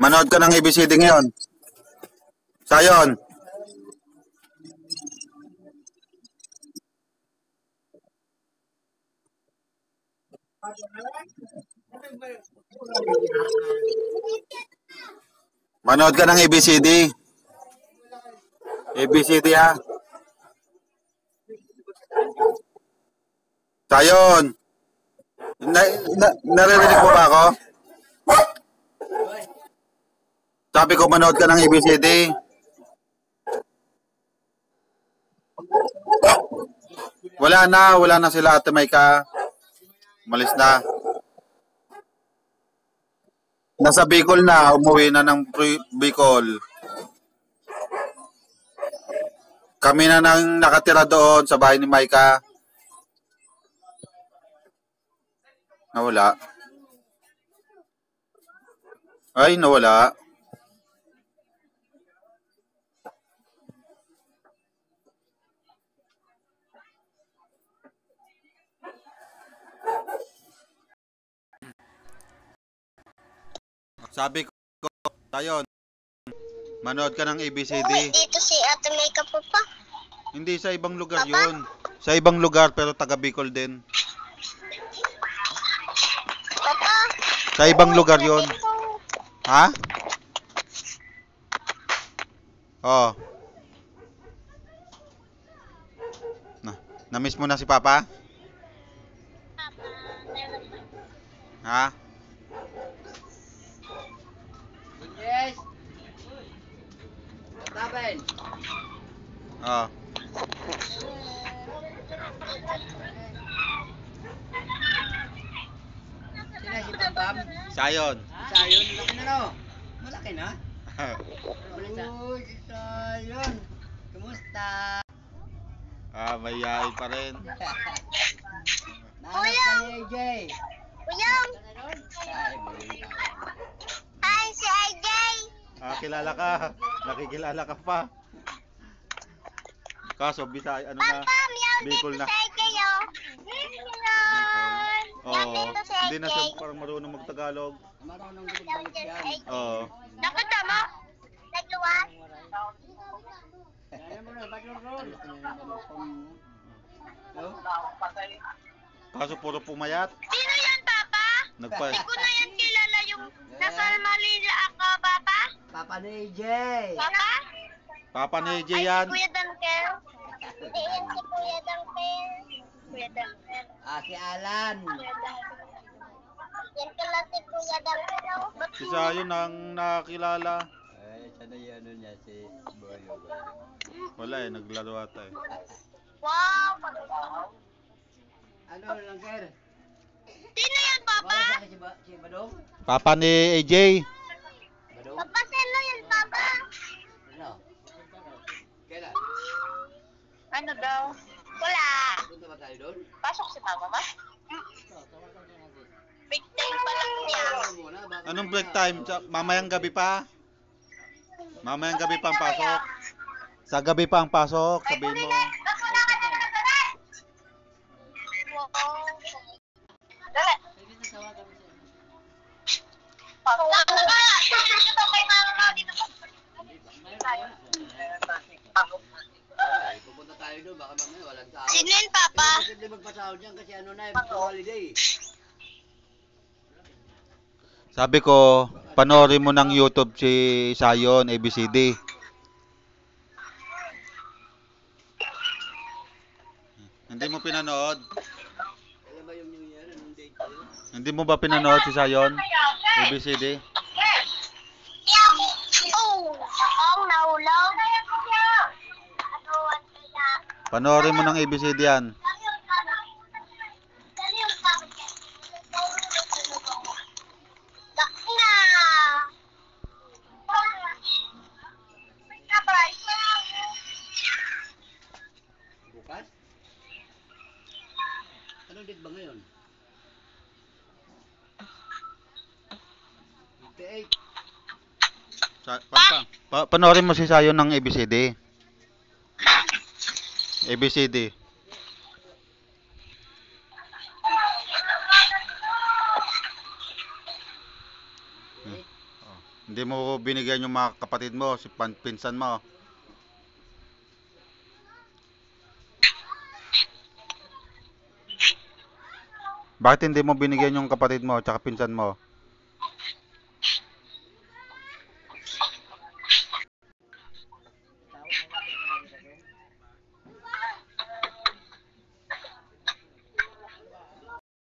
Manood ka ng ABCD ngayon. Sayon. Manood ka ng ABCD. ABCD ha. Sayon. Naririnig mo ba ako? Sabi ko manood ka ng ABCD. Wala na sila Ate Maika. Umalis na. Nasa Bicol na, umuwi na ng Bicol. Kami na nang nakatira doon sa bahay ni Maika. Nawala. Ay, nawala. Sabi ko, Sayon, manood ka ng ABCD. Dito si Ate Maika po pa. Hindi, sa ibang lugar yun. Sa ibang lugar, pero taga Bicol din. Papa. Sa ibang lugar yun. Ha? Oh. Na-miss mo na si Papa? Ha? Yes. Taben. Oh. Sino si Bambam? Sayon. Sayon, laki na no. Malaki na. Uy, si Sayon. Kumusta? May yain pa rin. Nahanap ka ni AJ. Uyang. Hi, si AJ. Kilala ka. Nakikilala ka pa. Kaso, Bisaya, ano na, Papa, meow Bicol dito na. si AJ, oh. Oo. Hindi na siya parang marunong mag-Tagalog. Marunong dito balik yan. Oo. Nakita mo? Nagluwas? Kaya mo na, ba't yung roll? Kaso puro pumayat. Sino yan, Papa? Hindi ko na yan kilala yung nasa Manila ako, Papa. Papa ni AJ. Papa? Papa ni AJ Ay, yan. si Kuya Dunkel. Hindi yan si Kuya Dunkel. Kuya Dunkel. Si Alan. Yan pala si Kuya Dunkel. Si Sayon ang nakakilala. Ay, sana yung ano niya, si Boyo. Wala eh, naglaro ata eh. Wow! Ano lang, Ker? Sino yan, Papa? Wala sa si Badong? Papa ni AJ. Badong? Papa, sino yan, Papa? Ano? Kailan? Ano daw? Wala. Punta ba tayo doon? Pasok si Mama, ma? Big time pa lang niya. Anong break time? Mamayang gabi pa? Mamayang gabi pa ang pasok? Sa gabi pa ang pasok, sabihin mo. Dali. Pupunta tayo doon, baka mamaya walang tao. Sino yun, Papa? Hindi magpasahod yan kasi ano na, holiday. Sabi ko, panoorin mo ng YouTube si Sayon, ABCD. Hindi mo pinanood? Alam ba yung New Year, anong date yun? Hindi mo ba pinanood si Sayon, ABCD? Oh, ang nahulaw. Panoorin mo ng ABCD yan. Bukas? Anong date ba ngayon? 58. Panoorin mo si Sayon ng ABCD. ABCD. Hindi mo binigyan yung mga kapatid mo, si pinsan mo. Bakit hindi mo binigyan yung kapatid mo tsaka pinsan mo?